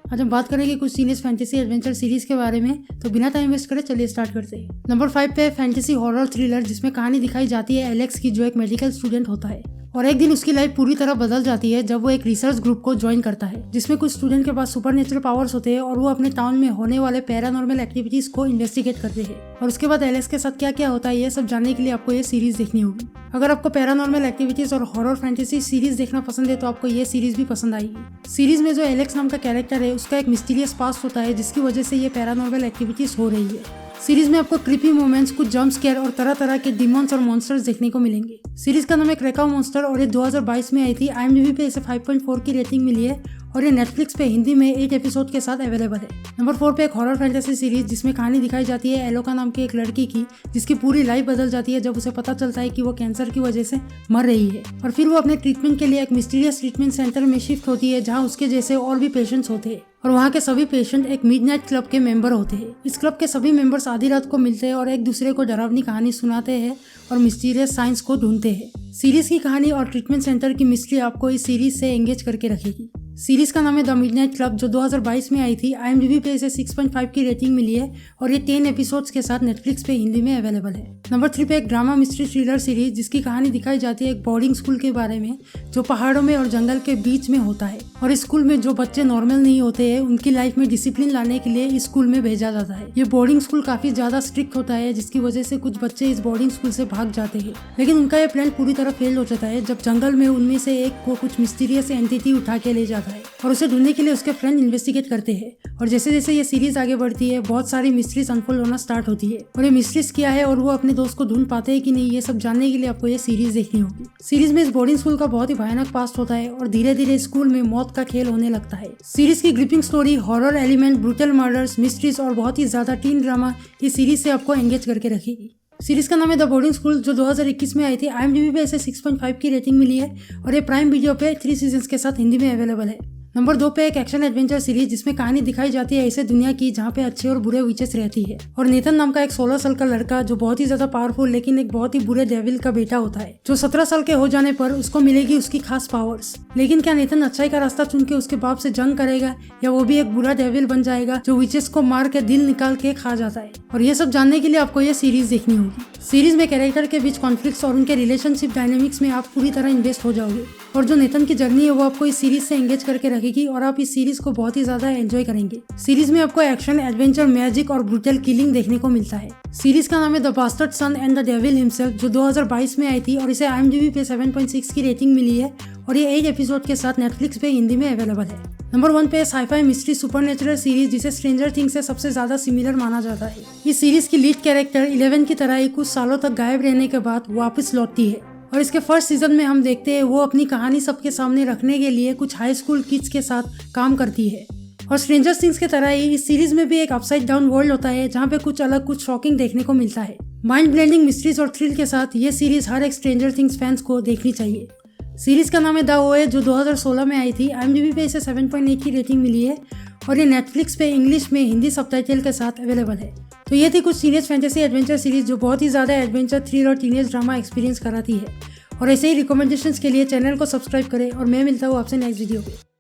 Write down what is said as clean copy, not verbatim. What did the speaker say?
आज हम बात करेंगे कुछ सीरीज फैंटेसी एडवेंचर सीरीज के बारे में, तो बिना टाइम वेस्ट करे चलिए स्टार्ट करते हैं। नंबर 5 पे है फैंटेसी हॉरर थ्रिलर, जिसमें कहानी दिखाई जाती है एलेक्स की, जो एक मेडिकल स्टूडेंट होता है और एक दिन उसकी लाइफ पूरी तरह बदल जाती है जब वो एक रिसर्च ग्रुप को ज्वाइन करता है, जिसमें कुछ स्टूडेंट के पास सुपरनेचुरल पावर्स होते हैं और वो अपने टाउन में होने वाले पैरानॉर्मल एक्टिविटीज को इन्वेस्टिगेट करते हैं। और उसके बाद एलेक्स के साथ क्या क्या होता है ये सब जानने के लिए आपको ये सीरीज देखनी होगी। अगर आपको पैरानॉर्मल एक्टिविटीज और हॉरर फैंटेसी सीरीज देखना पसंद है तो आपको ये सीरीज भी पसंद आएगी। सीरीज में जो एलेक्स नाम का कैरेक्टर है उसका एक मिस्टीरियस पास्ट होता है, जिसकी वजह से ये पैरानॉर्मल एक्टिविटीज हो रही है। सीरीज में आपको क्रीपी मोमेंट्स, कुछ जंप स्केयर और तरह तरह के डिमॉन्स और मॉन्स्टर्स देखने को मिलेंगे। सीरीज का नाम है क्रेकाउ मॉन्स्टर और ये 2022 में आई थी। IMDb पे इसे 5.4 की रेटिंग मिली है और ये नेटफ्लिक्स पे हिंदी में 8 एपिसोड के साथ अवेलेबल है। नंबर 4 पे एक हॉरर फैंटेसी सीरीज, जिसमें कहानी दिखाई जाती है एलोका नाम की एक लड़की की, जिसकी पूरी लाइफ बदल जाती है जब उसे पता चलता है कि वो कैंसर की वजह से मर रही है। और फिर वो अपने ट्रीटमेंट के लिए एक मिस्टीरियस ट्रीटमेंट सेंटर में शिफ्ट होती है, जहाँ उसके जैसे और भी पेशेंट्स होते हैं और वहाँ के सभी पेशेंट एक मिडनाइट क्लब के मेंबर होते हैं। इस क्लब के सभी मेंबर्स आधी रात को मिलते हैं और एक दूसरे को डरावनी कहानी सुनाते हैं और मिस्टीरियस साइंस को ढूंढते हैं। सीरीज की कहानी और ट्रीटमेंट सेंटर की मिस्ट्री आपको इस सीरीज से एंगेज करके रखेगी। सीरीज का नाम है द मिडनाइट क्लब, जो 2022 में आई थी। IMDb पे इसे 6.5 की रेटिंग मिली है और ये 10 एपिसोड्स के साथ नेटफ्लिक्स पे हिंदी में अवेलेबल है। नंबर 3 पे एक ड्रामा मिस्ट्री थ्रिलर सीरीज, जिसकी कहानी दिखाई जाती है एक बोर्डिंग स्कूल के बारे में, जो पहाड़ों में और जंगल के बीच में होता है। और इस स्कूल में जो बच्चे नॉर्मल नहीं होते हैं उनकी लाइफ में डिसिप्लिन लाने के लिए इस स्कूल में भेजा जाता है। ये बोर्डिंग स्कूल काफी ज्यादा स्ट्रिक्ट होता है, जिसकी वजह से कुछ बच्चे इस बोर्डिंग स्कूल से भाग जाते हैं, लेकिन उनका ये प्लान पूरी तरह फेल हो जाता है जब जंगल में उनमें से एक को कुछ मिस्टीरियस एंटिटी उठा के ले जाता है और उसे ढूंढने के लिए उसके फ्रेंड इन्वेस्टिगेट करते हैं। और जैसे जैसे ये सीरीज आगे बढ़ती है बहुत सारी मिस्ट्रीज अनफोल्ड होना स्टार्ट होती है और ये मिस्ट्रीज क्या है और वो अपने दोस्त को ढूंढ पाते हैं कि नहीं, ये सब जानने के लिए आपको ये सीरीज देखनी होगी। सीरीज में इस बोर्डिंग स्कूल का बहुत ही भयानक पास्ट होता है और धीरे धीरे स्कूल में मौत का खेल होने लगता है। सीरीज की gripping story, horror element, brutal murders, mysteries और बहुत ही ज्यादा टीन ड्रामा इस सीरीज से आपको एंगेज करके रखेगी। सीरीज का नाम है द बोर्डिंग स्कूल, जो 2021 में आई थी। IMDb पे इसे 6.5 की रेटिंग मिली है और ये प्राइम वीडियो पे 3 सीजन्स के साथ हिंदी में अवेलेबल है। नंबर 2 पे एक एक्शन एडवेंचर सीरीज, जिसमें कहानी दिखाई जाती है ऐसे दुनिया की जहाँ पे अच्छे और बुरे विचेस रहती है और नेथन नाम का एक 16 साल का लड़का, जो बहुत ही ज्यादा पावरफुल लेकिन एक बहुत ही बुरे डेविल का बेटा होता है, जो 17 साल के हो जाने पर उसको मिलेगी उसकी खास पावर्स। लेकिन क्या नेथन अच्छाई का रास्ता चुन के उसके बाप से जंग करेगा या वो भी एक बुरा डेविल बन जाएगा जो विचेस को मार के दिल निकाल के खा जाता है? और ये सब जानने के लिए आपको ये सीरीज देखनी होगी। सीरीज में कैरेक्टर के बीच कॉन्फ्लिक्ट्स और उनके रिलेशनशिप डायनेमिक्स में आप पूरी तरह इन्वेस्ट हो जाओगे और जो नेथन की जर्नी है वो आपको इस सीरीज से एंगेज करके रखेगी और आप इस सीरीज को बहुत ही ज्यादा एंजॉय करेंगे। सीरीज में आपको एक्शन, एडवेंचर, मैजिक और ब्रूटल किलिंग देखने को मिलता है। सीरीज का नाम है The Bastard Son and the Devil Himself, जो 2022 में आई थी और इसे IMDb पे 7.6 की रेटिंग मिली है और ये 8 एपिसोड के साथ नेटफ्लिक्स पे हिंदी में अवेलेबल है। नंबर 1 पे साइफाई मिस्ट्री सुपरनेचुरल सीरीज, जिसे स्ट्रेंजर थिंग्स से सबसे ज्यादा सिमिलर माना जाता है। इस सीरीज की लीड कैरेक्टर 11 की तरह ही कुछ सालों तक गायब रहने के बाद वापस लौटती है और इसके फर्स्ट सीजन में हम देखते हैं वो अपनी कहानी सबके सामने रखने के लिए कुछ हाई स्कूल किड्स के साथ काम करती है। और स्ट्रेंजर थिंग्स की तरह ही इस सीरीज में भी एक अपसाइड डाउन वर्ल्ड होता है, जहाँ पे कुछ अलग, कुछ शॉकिंग देखने को मिलता है। माइंड ब्लेंडिंग मिस्ट्रीज और थ्रिल के साथ ये सीरीज हर एक स्ट्रेंजर थिंग्स फैंस को देखनी चाहिए। सीरीज का नाम है द ओए, जो 2016 में आई थी। IMDb पे इसे 7.8 की रेटिंग मिली है और ये नेटफ्लिक्स पे इंग्लिश में हिंदी सबटाइटल के साथ अवेलेबल है। तो ये थी कुछ सीरीज फैंटेसी एडवेंचर सीरीज जो बहुत ही ज्यादा एडवेंचर, थ्रिल और टीनेज ड्रामा एक्सपीरियंस कराती है। और ऐसे ही रिकमेंडेशंस के लिए चैनल को सब्सक्राइब करें और मैं मिलता हूँ आपसे नेक्स्ट वीडियो पे।